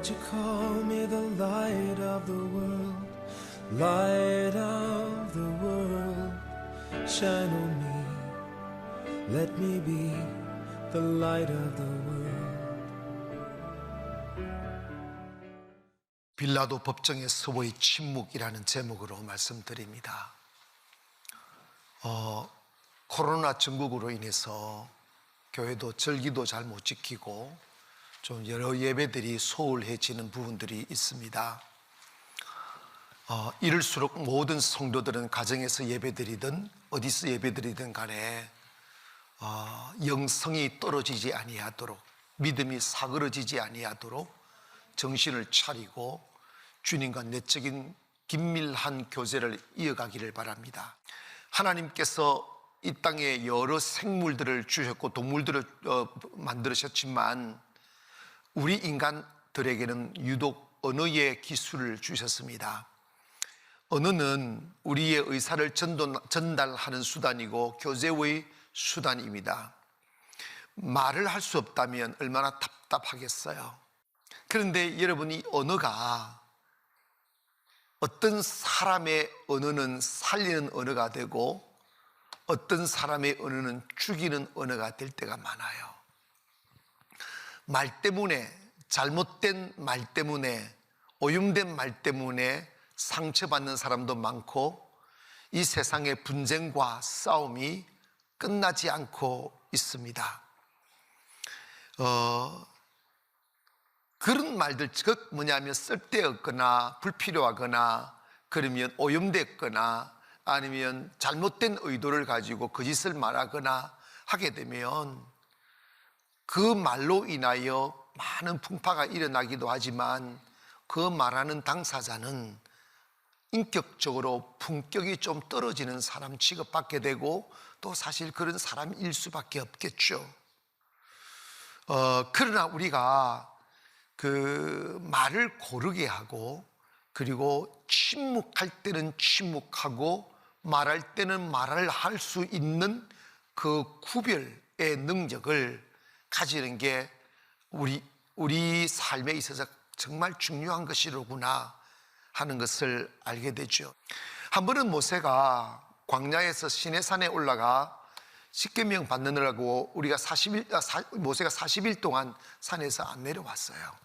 Lord, you call me the light of the world, light of the world. Shine on me, let me be the light of the world. 빌라도 법정에서의 침묵이라는 제목으로 말씀드립니다. 코로나 전국으로 인해서 교회도 절기도 잘 못 지키고 좀 여러 예배들이 소홀해지는 부분들이 있습니다. 이럴수록 모든 성도들은 가정에서 예배드리든 어디서 예배드리든 간에 영성이 떨어지지 아니하도록, 믿음이 사그러지지 아니하도록 정신을 차리고 주님과 내적인 긴밀한 교제를 이어가기를 바랍니다. 하나님께서 이 땅에 여러 생물들을 주셨고 동물들을 만드셨지만 우리 인간들에게는 유독 언어의 기술을 주셨습니다. 언어는 우리의 의사를 전달하는 수단이고 교제의 수단입니다. 말을 할 수 없다면 얼마나 답답하겠어요. 그런데 여러분이 언어가 어떤 사람의 언어는 살리는 언어가 되고 어떤 사람의 언어는 죽이는 언어가 될 때가 많아요. 말 때문에, 잘못된 말 때문에, 오염된 말 때문에 상처받는 사람도 많고 이 세상의 분쟁과 싸움이 끝나지 않고 있습니다. 그런 말들, 즉 뭐냐면 쓸데없거나 불필요하거나 그러면 오염됐거나 아니면 잘못된 의도를 가지고 거짓을 말하거나 하게 되면 그 말로 인하여 많은 풍파가 일어나기도 하지만 그 말하는 당사자는 인격적으로 품격이 좀 떨어지는 사람 취급받게 되고 또 사실 그런 사람일 수밖에 없겠죠. 그러나 우리가 그 말을 고르게 하고 그리고 침묵할 때는 침묵하고 말할 때는 말을 할 수 있는 그 구별의 능력을 가지는 게 우리 삶에 있어서 정말 중요한 것이로구나 하는 것을 알게 되죠. 한 번은 모세가 광야에서 시내산에 올라가 십계명 받느라고 모세가 40일 동안 산에서 안 내려왔어요.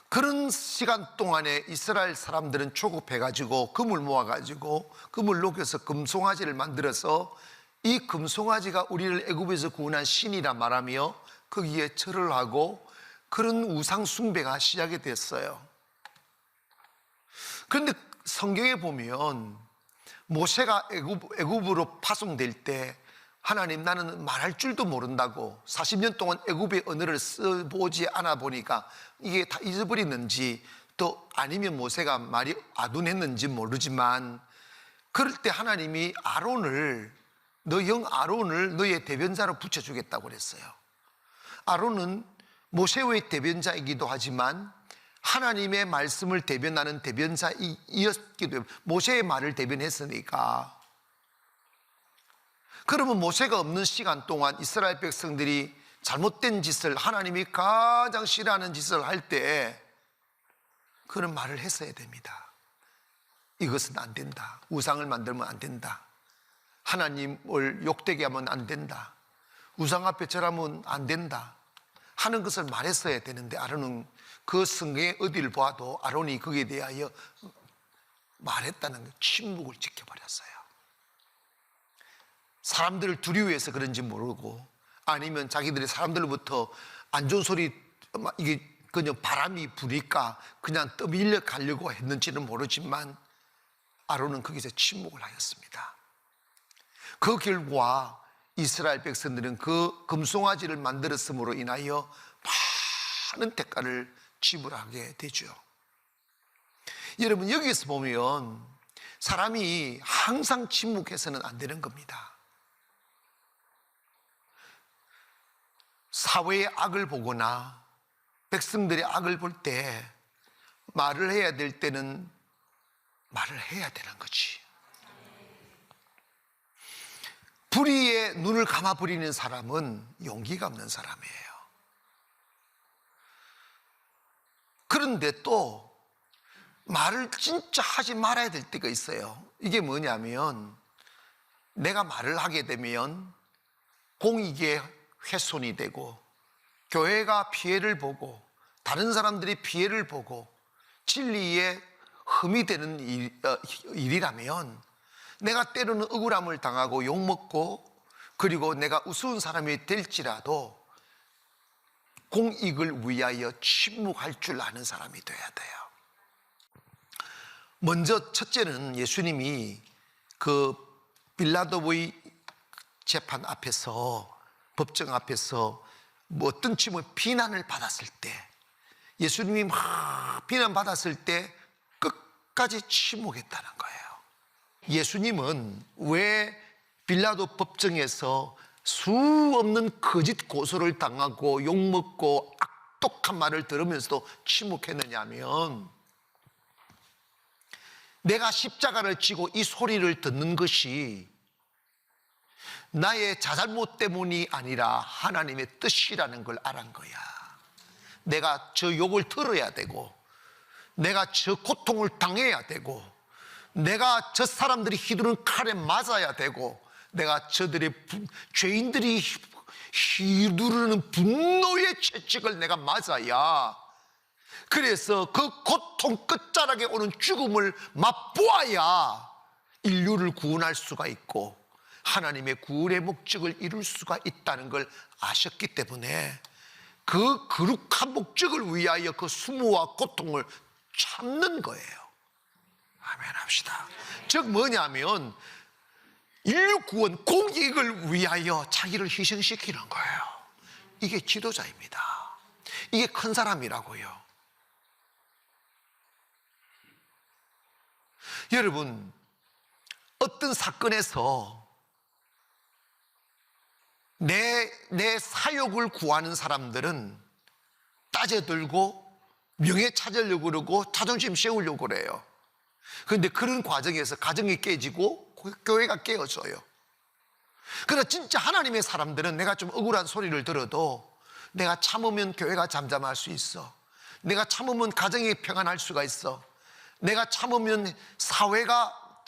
그런 시간 동안에 이스라엘 사람들은 조급해가지고 금을 모아가지고 금을 녹여서 금송아지를 만들어서 이 금송아지가 우리를 애굽에서 구원한 신이라 말하며 거기에 절을 하고 그런 우상 숭배가 시작이 됐어요. 그런데 성경에 보면 모세가 애굽으로 파송될 때 하나님, 나는 말할 줄도 모른다고 40년 동안 애굽의 언어를 써보지 않아 보니까 이게 다 잊어버리는지 또 아니면 모세가 말이 아둔했는지 모르지만 그럴 때 하나님이 너 형 아론을 너의 대변자로 붙여주겠다고 그랬어요. 아론은 모세의 대변자이기도 하지만 하나님의 말씀을 대변하는 대변자이었기도 해요. 모세의 말을 대변했으니까. 그러면 모세가 없는 시간 동안 이스라엘 백성들이 잘못된 짓을, 하나님이 가장 싫어하는 짓을 할 때 그런 말을 했어야 됩니다. 이것은 안 된다. 우상을 만들면 안 된다. 하나님을 욕되게 하면 안 된다. 우상 앞에 절하면 안 된다 하는 것을 말했어야 되는데 아론은 그 성경의 어디를 봐도 아론이 거기에 대하여 말했다는 침묵을 지켜버렸어요. 사람들을 두려워해서 그런지 모르고 아니면 자기들이 사람들로부터 안 좋은 소리, 이게 그냥 바람이 부니까 그냥 떠밀려 가려고 했는지는 모르지만 아론은 거기서 침묵을 하였습니다. 그 결과 이스라엘 백성들은 그 금송아지를 만들었음으로 인하여 많은 대가를 지불하게 되죠. 여러분, 여기에서 보면 사람이 항상 침묵해서는 안 되는 겁니다. 사회의 악을 보거나 백성들의 악을 볼 때 말을 해야 될 때는 말을 해야 되는 거지. 불의에 눈을 감아버리는 사람은 용기가 없는 사람이에요. 그런데 또 말을 진짜 하지 말아야 될 때가 있어요. 이게 뭐냐면 내가 말을 하게 되면 공익에 훼손이 되고 교회가 피해를 보고 다른 사람들이 피해를 보고 진리에 흠이 되는 일이라면 내가 때로는 억울함을 당하고 욕먹고 그리고 내가 우스운 사람이 될지라도 공익을 위하여 침묵할 줄 아는 사람이 돼야 돼요. 먼저 첫째는 예수님이 그 빌라도의 재판 앞에서 법정 앞에서 뭐 뜬치고 비난을 받았을 때 예수님이 막 비난받았을 때 끝까지 침묵했다는 거예요. 예수님은 왜 빌라도 법정에서 수 없는 거짓 고소를 당하고 욕먹고 악독한 말을 들으면서도 침묵했느냐 하면 내가 십자가를 지고 이 소리를 듣는 것이 나의 자잘못 때문이 아니라 하나님의 뜻이라는 걸 알은 거야. 내가 저 욕을 들어야 되고 내가 저 고통을 당해야 되고 내가 저 사람들이 휘두른 칼에 맞아야 되고 내가 저들의 죄인들이 휘두르는 분노의 채찍을 내가 맞아야 그래서 그 고통 끝자락에 오는 죽음을 맛보아야 인류를 구원할 수가 있고 하나님의 구원의 목적을 이룰 수가 있다는 걸 아셨기 때문에 그 거룩한 목적을 위하여 그 수모와 고통을 참는 거예요. 아멘 합시다. 즉 뭐냐면 인류 구원 공익을 위하여 자기를 희생시키는 거예요. 이게 지도자입니다. 이게 큰 사람이라고요. 여러분, 어떤 사건에서 내 사욕을 구하는 사람들은 따져들고 명예 찾으려고 그러고 자존심 세우려고 그래요. 그런데 그런 과정에서 가정이 깨지고 교회가 깨어져요. 그러나 진짜 하나님의 사람들은 내가 좀 억울한 소리를 들어도 내가 참으면 교회가 잠잠할 수 있어. 내가 참으면 가정이 평안할 수가 있어. 내가 참으면 사회가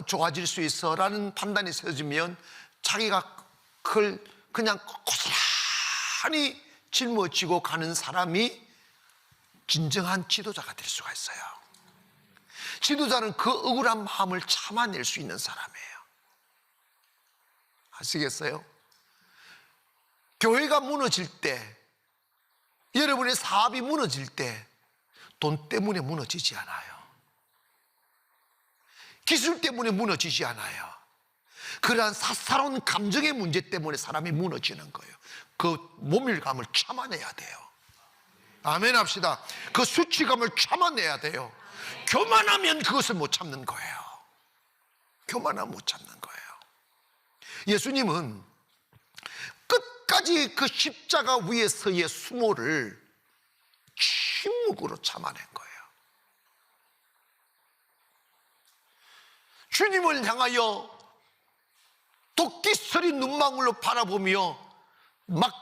좋아질 수 있어 라는 판단이 세워지면 자기가 그걸 그냥 고스란히 짊어지고 가는 사람이 진정한 지도자가 될 수가 있어요. 지도자는 그 억울한 마음을 참아낼 수 있는 사람이에요. 아시겠어요? 교회가 무너질 때, 여러분의 사업이 무너질 때 돈 때문에 무너지지 않아요. 기술 때문에 무너지지 않아요. 그러한 사사로운 감정의 문제 때문에 사람이 무너지는 거예요. 그 모멸감을 참아내야 돼요. 아멘 합시다. 그 수치감을 참아내야 돼요. 교만하면 그것을 못 참는 거예요. 교만하면 못 참는 거예요. 예수님은 끝까지 그 십자가 위에서의 수모를 침묵으로 참아낸 거예요. 주님을 향하여 도끼 서린 눈망울로 바라보며 막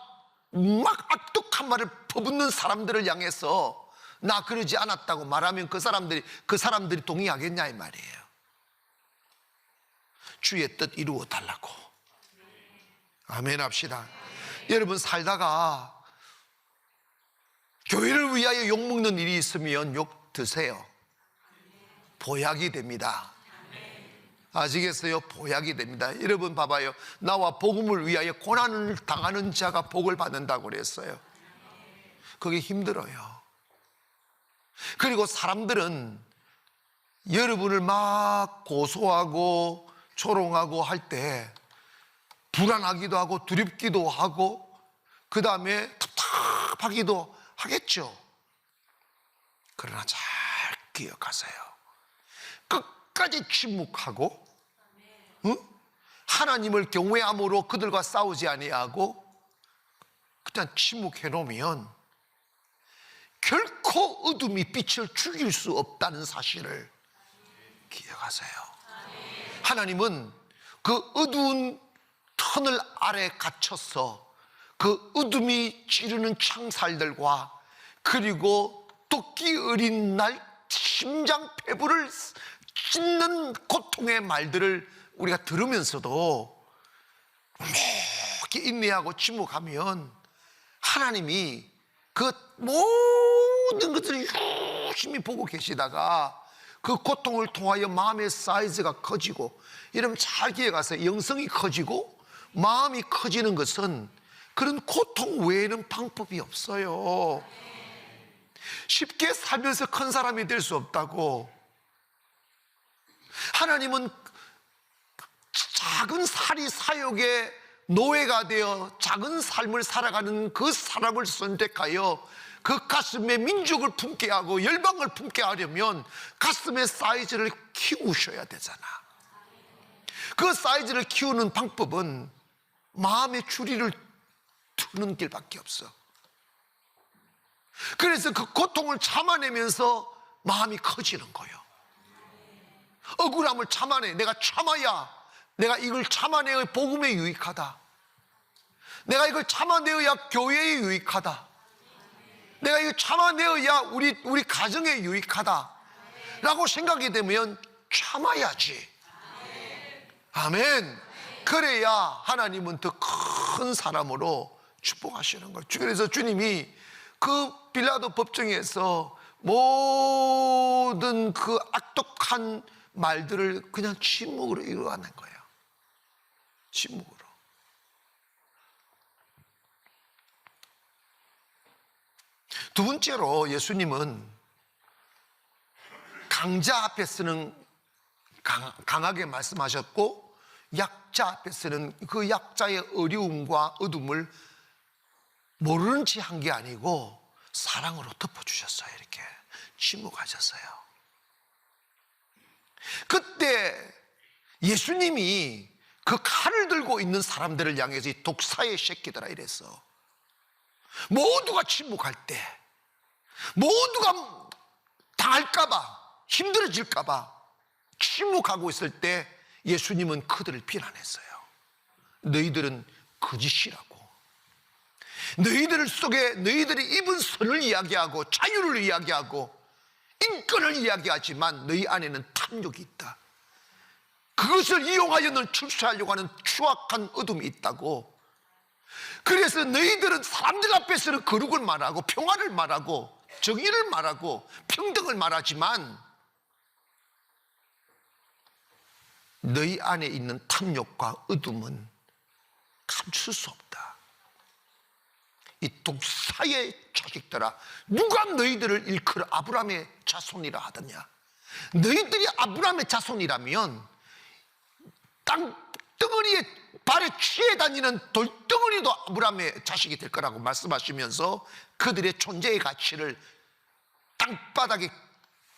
악독한 말을 퍼붓는 사람들을 향해서 나 그러지 않았다고 말하면 그 사람들이 동의하겠냐 이 말이에요. 주의 뜻 이루어 달라고. 아멘 합시다. 여러분 살다가 교회를 위하여 욕먹는 일이 있으면 욕 드세요. 보약이 됩니다. 아시겠어요? 보약이 됩니다. 여러분 봐봐요. 나와 복음을 위하여 고난을 당하는 자가 복을 받는다고 그랬어요. 그게 힘들어요. 그리고 사람들은 여러분을 막 고소하고 조롱하고 할 때 불안하기도 하고 두렵기도 하고 그 다음에 답답하기도 하겠죠. 그러나 잘 기억하세요. 끝까지 침묵하고 하나님을 경외함으로 그들과 싸우지 아니하고 그냥 침묵해 놓으면 결코 어둠이 빛을 죽일 수 없다는 사실을 기억하세요. 하나님은 그 어두운 터널 아래 갇혀서 그 어둠이 찌르는 창살들과 그리고 토끼 어린 날 심장 폐부를 찢는 고통의 말들을 우리가 들으면서도 이렇게 인내하고 침묵하면 하나님이 그 모든 것들을 유심히 보고 계시다가 그 고통을 통하여 마음의 사이즈가 커지고, 이러면 잘 기억하세요. 영성이 커지고 마음이 커지는 것은 그런 고통 외에는 방법이 없어요. 쉽게 살면서 큰 사람이 될 수 없다고. 하나님은 작은 사리 사욕의 노예가 되어 작은 삶을 살아가는 그 사람을 선택하여 그 가슴에 민족을 품게 하고 열방을 품게 하려면 가슴의 사이즈를 키우셔야 되잖아. 그 사이즈를 키우는 방법은 마음의 주리를 두는 길밖에 없어. 그래서 그 고통을 참아내면서 마음이 커지는 거예요. 억울함을 참아내. 내가 참아야, 내가 이걸 참아내야 복음에 유익하다. 내가 이걸 참아내야 교회에 유익하다. 내가 이걸 참아내야 우리 가정에 유익하다 라고 생각이 되면 참아야지. 아멘. 그래야 하나님은 더 큰 사람으로 축복하시는 거예요. 그래서 주님이 그 빌라도 법정에서 모든 그 악독한 말들을 그냥 침묵으로 이루어낸 거예요. 침묵으로. 두 번째로 예수님은 강자 앞에서는 강하게 말씀하셨고, 약자 앞에서는 그 약자의 어려움과 어둠을 모르는 체 한 게 아니고 사랑으로 덮어주셨어요. 이렇게 침묵하셨어요. 그때 예수님이 그 칼을 들고 있는 사람들을 향해서 이 독사의 새끼들아 이랬어. 모두가 침묵할 때, 모두가 당할까봐, 힘들어질까봐 침묵하고 있을 때 예수님은 그들을 비난했어요. 너희들은 거짓이라고. 너희들 속에 너희들이 입은 선을 이야기하고 자유를 이야기하고 인권을 이야기하지만 너희 안에는 탐욕이 있다. 그것을 이용하여 널 출세하려고 하는 추악한 어둠이 있다고. 그래서 너희들은 사람들 앞에서는 거룩을 말하고 평화를 말하고 정의를 말하고 평등을 말하지만 너희 안에 있는 탐욕과 어둠은 감출 수 없다. 이 독사의 자식들아, 누가 너희들을 일컬어 아브라함의 자손이라 하더냐. 너희들이 아브라함의 자손이라면 땅덩어리에 발에 취해 다니는 돌덩어리도 아브라함의 자식이 될 거라고 말씀하시면서 그들의 존재의 가치를 땅바닥에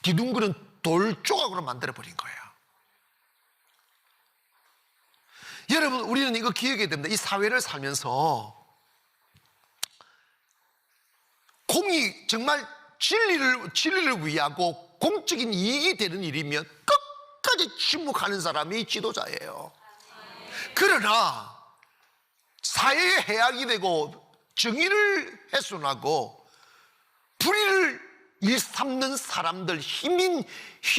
뒤둥그는 돌 조각으로 만들어버린 거예요. 여러분, 우리는 이거 기억해야 됩니다. 이 사회를 살면서 공이 정말 진리를 위하고 공적인 이익이 되는 일이면 끝까지 침묵하는 사람이 지도자예요. 그러나 사회에 해악이 되고 정의를 훼손하고 불의를 일삼는 사람들,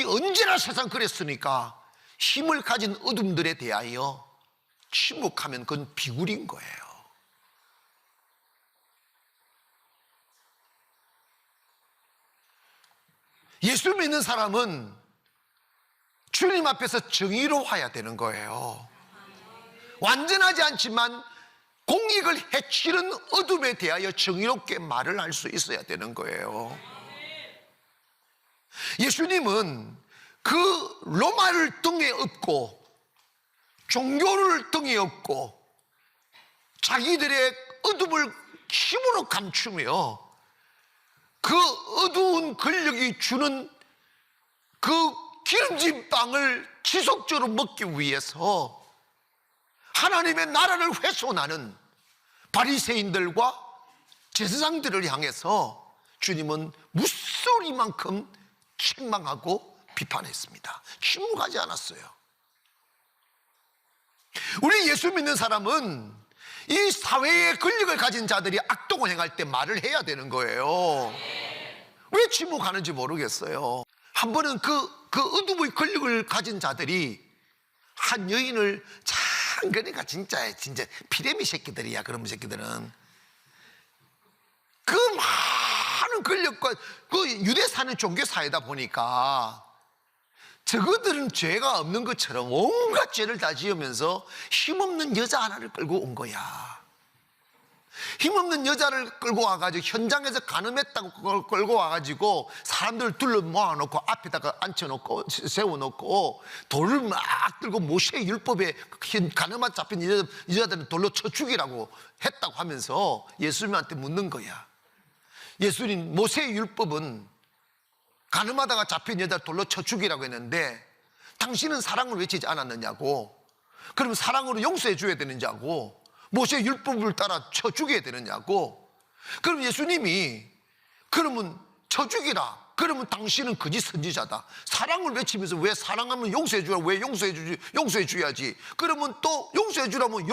언제나 세상 그랬으니까 힘을 가진 어둠들에 대하여 침묵하면 그건 비굴인 거예요. 예수 믿는 사람은 주님 앞에서 정의로워야 되는 거예요. 완전하지 않지만 공익을 해치는 어둠에 대하여 정의롭게 말을 할 수 있어야 되는 거예요. 예수님은 그 로마를 등에 업고 종교를 등에 업고 자기들의 어둠을 힘으로 감추며 그 어두운 권력이 주는 그 기름진 빵을 지속적으로 먹기 위해서 하나님의 나라를 훼손하는 바리새인들과 제사장들을 향해서 주님은 무소리만큼 책망하고 비판했습니다. 침묵하지 않았어요. 우리 예수 믿는 사람은 이 사회의 권력을 가진 자들이 악독을 행할 때 말을 해야 되는 거예요. 왜 침묵하는지 모르겠어요. 한 번은 그 어둠의 권력을 가진 자들이 한 여인을 참, 그러니까 진짜 피레미 새끼들이야. 그런 새끼들은 그 많은 권력과 그 유대 사는 종교 사회다 보니까 저거들은 죄가 없는 것처럼 온갖 죄를 다 지으면서 힘없는 여자 하나를 끌고 온 거야. 힘없는 여자를 끌고 와가지고 현장에서 간음했다고 그걸 끌고 와가지고 사람들을 둘러 모아놓고 앞에다가 앉혀놓고 세워놓고 돌을 막 들고 모세의 율법에 간음한 잡힌 여자들은 돌로 쳐 죽이라고 했다고 하면서 예수님한테 묻는 거야. 예수님, 모세의 율법은 간음하다가 잡힌 여자를 돌로 쳐 죽이라고 했는데 당신은 사랑을 외치지 않았느냐고. 그럼 사랑으로 용서해 줘야 되느냐고. 모세의 율법을 따라 쳐 죽여야 되느냐고. 그럼 예수님이 그러면 쳐 죽이라. 그러면 당신은 거짓 선지자다. 사랑을 외치면서 왜 사랑하면 용서해 주라. 왜 용서해 줘야지. 그러면 또 용서해 주라면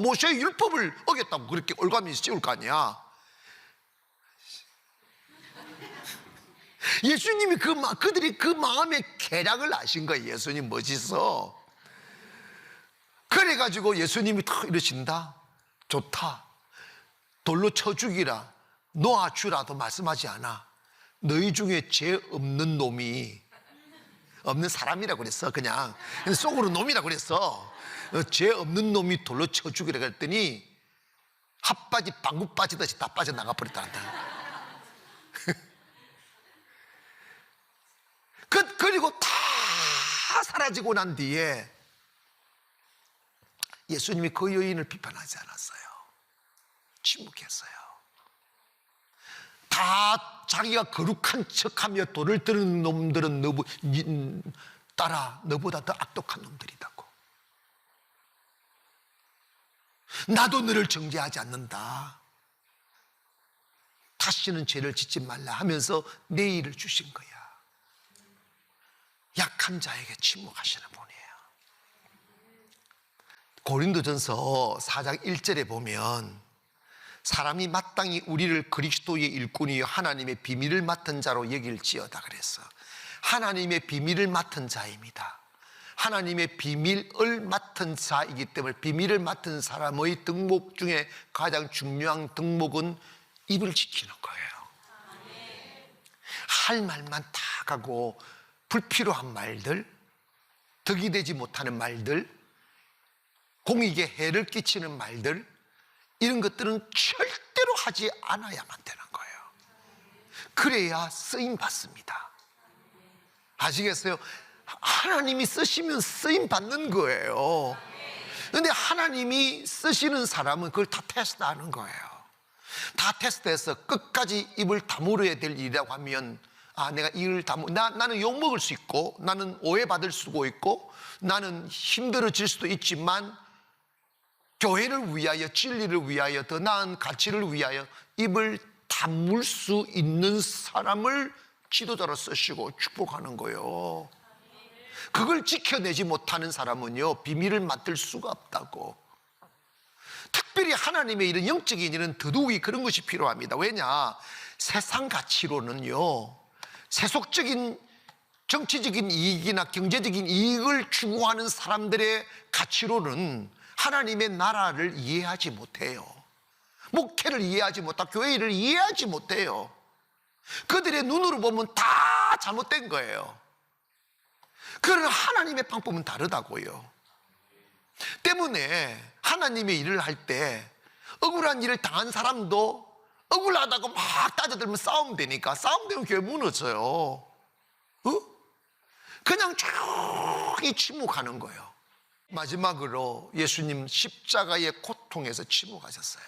모세의 율법을 어겼다고 그렇게 올가미 씌울 거 아니야. 예수님이 그들이 그 마음의 계략을 아신 거예요. 예수님 멋있어. 그래가지고 예수님이 탁 이러신다. 좋다. 돌로 쳐 죽이라. 놓아주라도 말씀하지 않아. 너희 중에 죄 없는 놈이, 없는 사람이라고 그랬어. 그냥 속으로 놈이라고 그랬어. 죄 없는 놈이 돌로 쳐 죽이라 그랬더니 핫바지 방구 빠지듯이 다 빠져나가 버렸다. 그리고 다 사라지고 난 뒤에 예수님이 그 여인을 비판하지 않았어요. 침묵했어요. 다 자기가 거룩한 척하며 돌을 드는 놈들은 너보다 더 악독한 놈들이다고. 나도 너를 정죄하지 않는다. 다시는 죄를 짓지 말라 하면서 내일을 주신 거야. 약한 자에게 침묵하시는 분이에요. 고린도전서 4장 1절에 보면 사람이 마땅히 우리를 그리스도의 일꾼이요 하나님의 비밀을 맡은 자로 여길지어다 그랬어. 하나님의 비밀을 맡은 자입니다. 하나님의 비밀을 맡은 자이기 때문에 비밀을 맡은 사람의 덕목 중에 가장 중요한 덕목은 입을 지키는 거예요. 할 말만 다 하고 불필요한 말들, 덕이 되지 못하는 말들, 공익에 해를 끼치는 말들, 이런 것들은 절대로 하지 않아야만 되는 거예요. 그래야 쓰임 받습니다. 아시겠어요? 하나님이 쓰시면 쓰임 받는 거예요. 그런데 하나님이 쓰시는 사람은 그걸 다 테스트하는 거예요. 다 테스트해서 끝까지 입을 다물어야 될 일이라고 하면 내가 이를 나는 욕먹을 수 있고 나는 오해받을 수도 있고 나는 힘들어질 수도 있지만 교회를 위하여 진리를 위하여 더 나은 가치를 위하여 입을 다물 수 있는 사람을 지도자로 쓰시고 축복하는 거예요. 그걸 지켜내지 못하는 사람은요 비밀을 맡을 수가 없다고. 특별히 하나님의 이런 영적인 일은 더더욱이 그런 것이 필요합니다. 왜냐? 세상 가치로는요 세속적인 정치적인 이익이나 경제적인 이익을 추구하는 사람들의 가치로는 하나님의 나라를 이해하지 못해요. 목회를 이해하지 못하고 교회를 이해하지 못해요. 그들의 눈으로 보면 다 잘못된 거예요. 그러나 하나님의 방법은 다르다고요. 때문에 하나님의 일을 할 때 억울한 일을 당한 사람도 억울하다고 막 따져들면 싸움 되니까 싸움 되면 교회 무너져요. 그냥 조용히 침묵하는 거예요. 마지막으로 예수님 십자가의 고통에서 침묵하셨어요.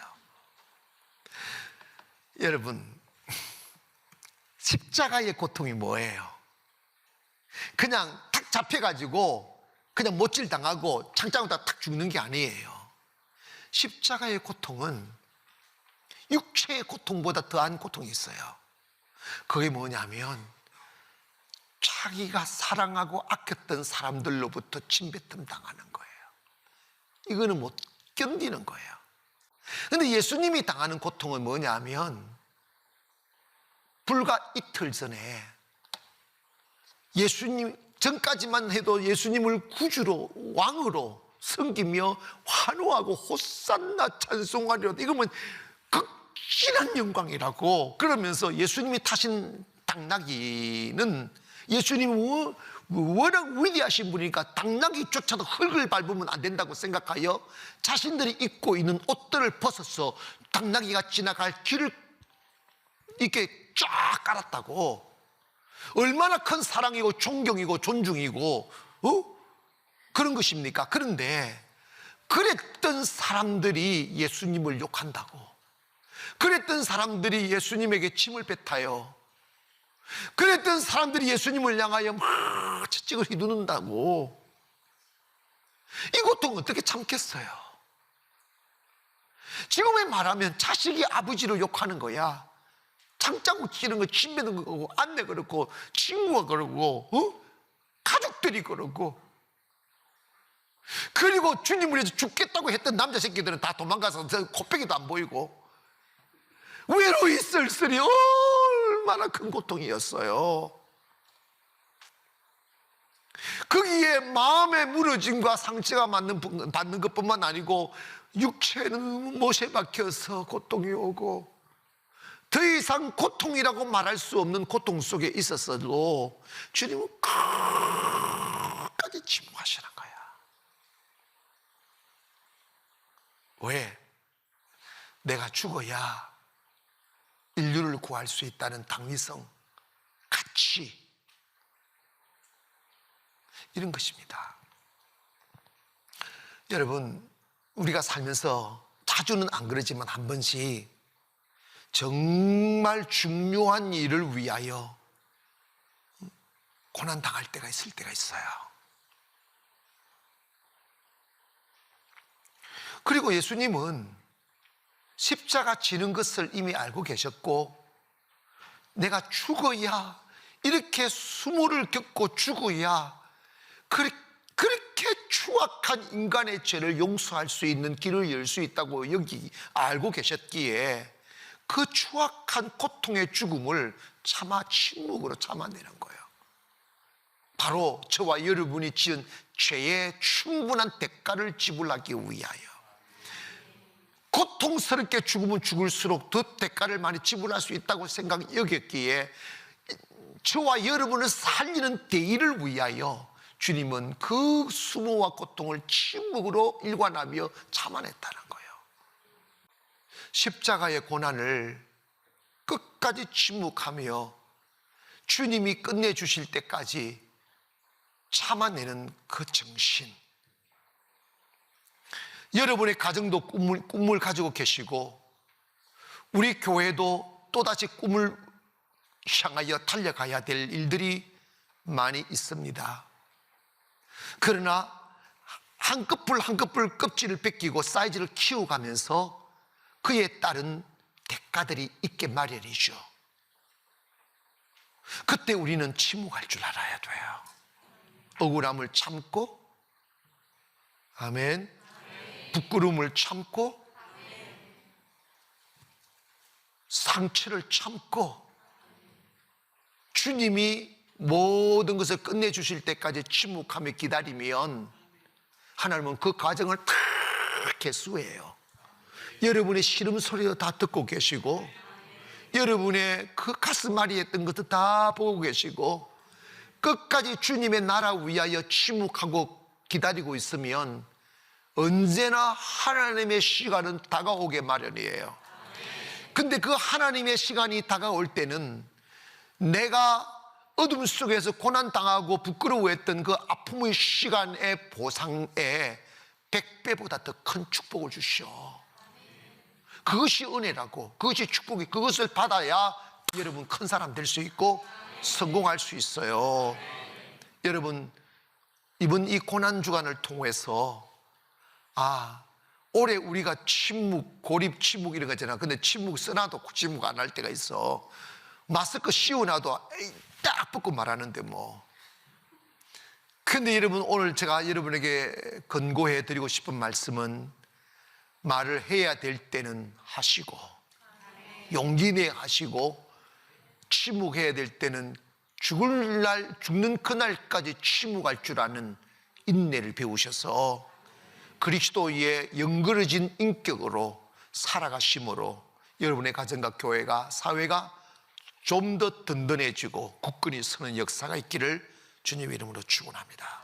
여러분 십자가의 고통이 뭐예요? 그냥 탁 잡혀가지고 그냥 못질 당하고 창자로다 탁 죽는 게 아니에요. 십자가의 고통은 육체의 고통보다 더한 고통이 있어요. 그게 뭐냐면 자기가 사랑하고 아꼈던 사람들로부터 침뱉음 당하는 거예요. 이거는 못 견디는 거예요. 그런데 예수님이 당하는 고통은 뭐냐면 불과 이틀 전에 예수님 전까지만 해도 예수님을 구주로 왕으로 섬기며 환호하고 호산나 찬송하리로다, 이거면 극진한 영광이라고 그러면서 예수님이 타신 당나귀는 예수님이 워낙 위대하신 분이니까 당나귀조차도 흙을 밟으면 안 된다고 생각하여 자신들이 입고 있는 옷들을 벗어서 당나귀가 지나갈 길을 이렇게 쫙 깔았다고. 얼마나 큰 사랑이고 존경이고 존중이고 그런 것입니까? 그런데 그랬던 사람들이 예수님을 욕한다고, 그랬던 사람들이 예수님에게 침을 뱉어요, 그랬던 사람들이 예수님을 향하여 막 채찍을 휘두른다고. 이 고통 어떻게 참겠어요? 지금에 말하면 자식이 아버지를 욕하는 거야. 장짜고 찌는 거, 침 뱉는 거고, 안내 그렇고, 친구가 그러고, 가족들이 그러고. 그리고 주님을 위해서 죽겠다고 했던 남자 새끼들은 다 도망가서 코빼기도 안 보이고, 외로이 쓸쓸히 얼마나 큰 고통이었어요. 거기에 마음의 무너짐과 상처가 받는 것뿐만 아니고 육체는 못에 박혀서 고통이 오고, 더 이상 고통이라고 말할 수 없는 고통 속에 있었어도 주님은 끝까지 침묵하시는 거야. 왜? 내가 죽어야 인류를 구할 수 있다는 당위성, 가치, 이런 것입니다. 여러분, 우리가 살면서 자주는 안 그러지만 한 번씩 정말 중요한 일을 위하여 고난당할 때가 있을 때가 있어요. 그리고 예수님은 십자가 지는 것을 이미 알고 계셨고, 내가 죽어야, 이렇게 수모를 겪고 죽어야 그렇게 추악한 인간의 죄를 용서할 수 있는 길을 열 수 있다고 알고 계셨기에 그 추악한 고통의 죽음을 침묵으로 참아내는 거예요. 바로 저와 여러분이 지은 죄의 충분한 대가를 지불하기 위하여. 고통스럽게 죽으면 죽을수록 더 대가를 많이 지불할 수 있다고 여겼기에 저와 여러분을 살리는 대의를 위하여 주님은 그 수모와 고통을 침묵으로 일관하며 참아냈다는 거예요. 십자가의 고난을 끝까지 침묵하며 주님이 끝내주실 때까지 참아내는 그 정신. 여러분의 가정도 꿈을 가지고 계시고, 우리 교회도 또다시 꿈을 향하여 달려가야 될 일들이 많이 있습니다. 그러나 한 끝불 한 끝불 껍질을 벗기고 사이즈를 키워가면서 그에 따른 대가들이 있게 마련이죠. 그때 우리는 침묵할 줄 알아야 돼요. 억울함을 참고, 아멘, 부끄러움을 참고, 상처를 참고, 주님이 모든 것을 끝내주실 때까지 침묵하며 기다리면 하나님은 그 과정을 다 개수해요. 여러분의 시름소리도 다 듣고 계시고, 여러분의 그 가슴앓이 했던 것도 다 보고 계시고, 끝까지 주님의 나라 위하여 침묵하고 기다리고 있으면 언제나 하나님의 시간은 다가오게 마련이에요. 근데 그 하나님의 시간이 다가올 때는 내가 어둠 속에서 고난당하고 부끄러워했던 그 아픔의 시간의 보상에 100배보다 더 큰 축복을 주시오. 그것이 은혜라고, 그것이 축복이, 그것을 받아야 여러분 큰 사람 될 수 있고 성공할 수 있어요. 여러분, 이번 이 고난주간을 통해서 올해 우리가 침묵, 고립 침묵 이런 거 있잖아. 근데 침묵 써놔도 침묵 안 할 때가 있어. 마스크 씌워놔도 딱 벗고 말하는데 뭐. 근데 여러분, 오늘 제가 여러분에게 권고해 드리고 싶은 말씀은, 말을 해야 될 때는 하시고, 용기 내 하시고, 침묵해야 될 때는 죽는 그날까지 침묵할 줄 아는 인내를 배우셔서 그리스도의 영그러진 인격으로 살아가심으로 여러분의 가정과 교회가, 사회가 좀 더 든든해지고 굳건히 서는 역사가 있기를 주님의 이름으로 축원합니다.